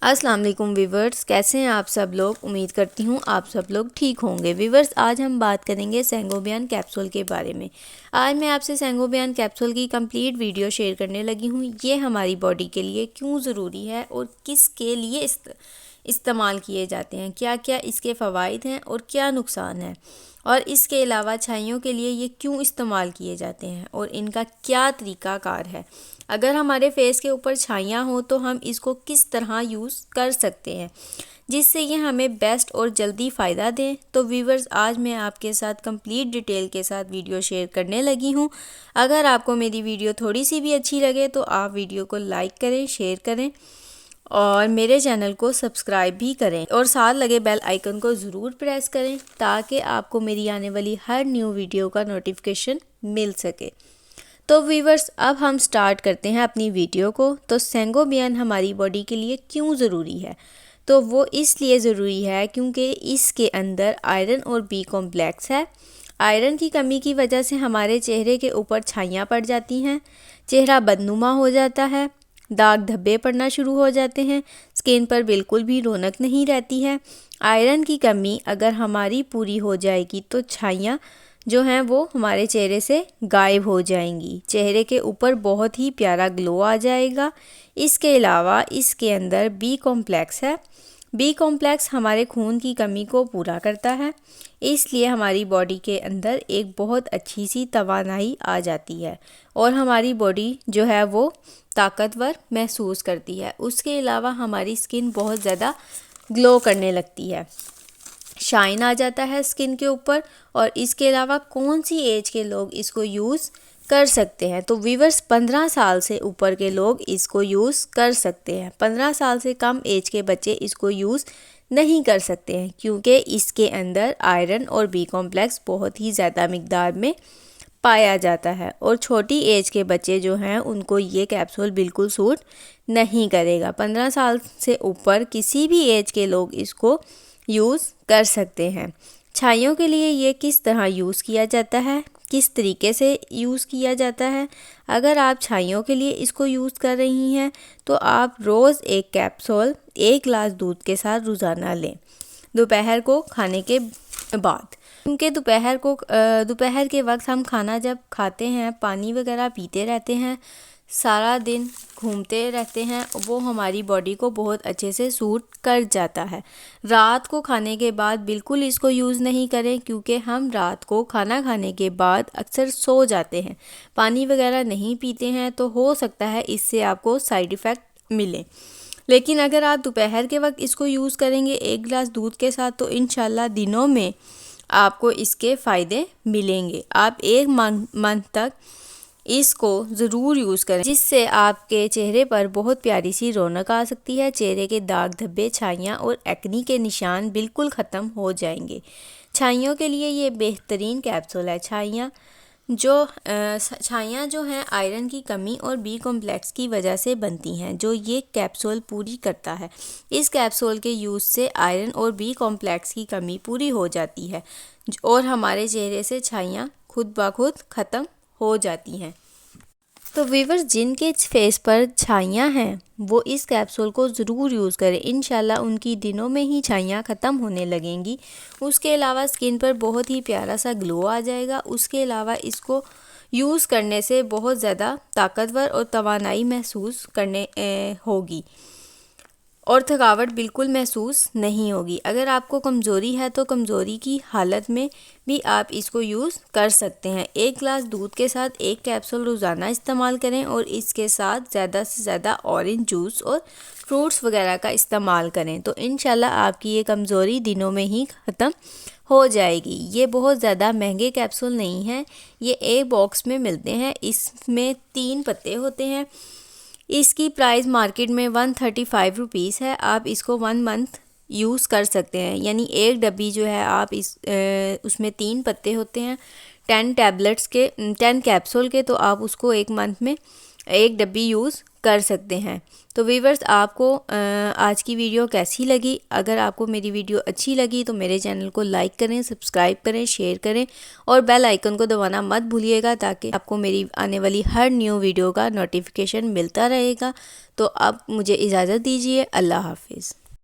अस्सलाम वालेकुम वीवर्स, कैसे हैं आप सब लोग। उम्मीद करती हूँ आप सब लोग ठीक होंगे। वीवर्स, आज हम बात करेंगे सेंगोबियन कैप्सूल के बारे में। आज मैं आपसे सेंगोबियन कैप्सूल की कंप्लीट वीडियो शेयर करने लगी हूँ। ये हमारी बॉडी के लिए क्यों ज़रूरी है और किसके लिए इस्तेमाल किए जाते हैं, क्या क्या इसके फ़वाइद हैं और क्या नुकसान है, और इसके अलावा छाइयों के लिए ये क्यों इस्तेमाल किए जाते हैं और इनका क्या तरीक़ाकार है। अगर हमारे फेस के ऊपर छाइयाँ हो तो हम इसको किस तरह यूज़ कर सकते हैं जिससे ये हमें बेस्ट और जल्दी फ़ायदा दें। तो व्यूवर्स, आज मैं आपके साथ कंप्लीट डिटेल के साथ वीडियो शेयर करने लगी हूँ। अगर आपको मेरी वीडियो थोड़ी सी भी अच्छी लगे तो आप वीडियो को लाइक करें, शेयर करें और मेरे चैनल को सब्सक्राइब भी करें और साथ लगे बेल आइकन को ज़रूर प्रेस करें ताकि आपको मेरी आने वाली हर न्यू वीडियो का नोटिफिकेशन मिल सके। तो व्यूवर्स, अब हम स्टार्ट करते हैं अपनी वीडियो को। तो सेंगोबियन हमारी बॉडी के लिए क्यों ज़रूरी है, तो वो इसलिए ज़रूरी है क्योंकि इसके अंदर आयरन और बी कॉम्प्लेक्स है। आयरन की कमी की वजह से हमारे चेहरे के ऊपर छाइयाँ पड़ जाती हैं, चेहरा बदनुमा हो जाता है, दाग धब्बे पड़ना शुरू हो जाते हैं, स्किन पर बिल्कुल भी रौनक नहीं रहती है। आयरन की कमी अगर हमारी पूरी हो जाएगी तो छाइयाँ जो हैं वो हमारे चेहरे से गायब हो जाएंगी, चेहरे के ऊपर बहुत ही प्यारा ग्लो आ जाएगा। इसके अलावा इसके अंदर बी कॉम्प्लेक्स है। बी कॉम्प्लेक्स हमारे खून की कमी को पूरा करता है, इसलिए हमारी बॉडी के अंदर एक बहुत अच्छी सी तवानाई आ जाती है और हमारी बॉडी जो है वो ताकतवर महसूस करती है। उसके अलावा हमारी स्किन बहुत ज़्यादा ग्लो करने लगती है, शाइन आ जाता है स्किन के ऊपर। और इसके अलावा कौन सी एज के लोग इसको यूज़ कर सकते हैं, तो व्यूवर्स 15 साल से ऊपर के लोग इसको यूज़ कर सकते हैं। 15 साल से कम एज के बच्चे इसको यूज़ नहीं कर सकते हैं क्योंकि इसके अंदर आयरन और बी कॉम्प्लेक्स बहुत ही ज़्यादा मिकदार में पाया जाता है और छोटी एज के बच्चे जो हैं उनको ये कैप्सूल बिल्कुल सूट नहीं करेगा। 15 साल से ऊपर किसी भी एज के लोग इसको यूज़ कर सकते हैं। छाइयों के लिए ये किस तरह यूज़ किया जाता है, किस तरीके से यूज़ किया जाता है। अगर आप छाइयों के लिए इसको यूज़ कर रही हैं तो आप रोज़ एक कैप्सूल 1 गिलास दूध के साथ रोज़ाना लें, दोपहर को खाने के बाद। क्योंकि दोपहर के वक्त हम खाना जब खाते हैं, पानी वगैरह पीते रहते हैं, सारा दिन घूमते रहते हैं, वो हमारी बॉडी को बहुत अच्छे से सूट कर जाता है। रात को खाने के बाद बिल्कुल इसको यूज़ नहीं करें क्योंकि हम रात को खाना खाने के बाद अक्सर सो जाते हैं, पानी वगैरह नहीं पीते हैं, तो हो सकता है इससे आपको साइड इफ़ेक्ट मिले। लेकिन अगर आप दोपहर के वक्त इसको यूज़ करेंगे 1 गिलास दूध के साथ तो इंशाल्लाह दिनों में आपको इसके फ़ायदे मिलेंगे। आप 1 मंथ तक इसको ज़रूर यूज़ करें जिससे आपके चेहरे पर बहुत प्यारी सी रौनक आ सकती है। चेहरे के दाग धब्बे, छाइयाँ और एक्नी के निशान बिल्कुल ख़त्म हो जाएंगे। छाइयों के लिए ये बेहतरीन कैप्सूल है। छाइयाँ जो हैं आयरन की कमी और बी कॉम्प्लेक्स की वजह से बनती हैं, जो ये कैप्सूल पूरी करता है। इस कैप्सूल के यूज़ से आयरन और बी कॉम्प्लेक्स की कमी पूरी हो जाती है और हमारे चेहरे से छाइयाँ खुद ब खुद ख़त्म हो जाती हैं। तो व्यूवर्स, जिनके फेस पर छाइयाँ हैं वो इस कैप्सूल को ज़रूर यूज़ करें, इंशाल्लाह उनकी दिनों में ही छाइयाँ ख़त्म होने लगेंगी। उसके अलावा स्किन पर बहुत ही प्यारा सा ग्लो आ जाएगा। उसके अलावा इसको यूज़ करने से बहुत ज़्यादा ताकतवर और तवानाई महसूस करने होगी और थकावट बिल्कुल महसूस नहीं होगी। अगर आपको कमज़ोरी है तो कमज़ोरी की हालत में भी आप इसको यूज़ कर सकते हैं। 1 गिलास दूध के साथ 1 कैप्सूल रोज़ाना इस्तेमाल करें और इसके साथ ज़्यादा से ज़्यादा ऑरेंज जूस और फ्रूट्स वगैरह का इस्तेमाल करें तो इंशाल्लाह आपकी ये कमज़ोरी दिनों में ही ख़त्म हो जाएगी। ये बहुत ज़्यादा महंगे कैप्सूल नहीं हैं, ये एक बॉक्स में मिलते हैं। इसमें 3 पत्ते होते हैं। इसकी प्राइस मार्केट में 135 रुपीज़ है। आप इसको 1 मंथ यूज़ कर सकते हैं, यानी एक डब्बी जो है आप उसमें 3 पत्ते होते हैं 10 कैप्सूल के, तो आप उसको 1 मंथ में 1 डब्बी यूज़ कर सकते हैं। तो व्यूअर्स, आपको आज की वीडियो कैसी लगी? अगर आपको मेरी वीडियो अच्छी लगी तो मेरे चैनल को लाइक करें, सब्सक्राइब करें, शेयर करें और बेल आइकन को दबाना मत भूलिएगा, ताकि आपको मेरी आने वाली हर न्यू वीडियो का नोटिफिकेशन मिलता रहेगा। तो अब मुझे इजाज़त दीजिए। अल्लाह हाफिज़।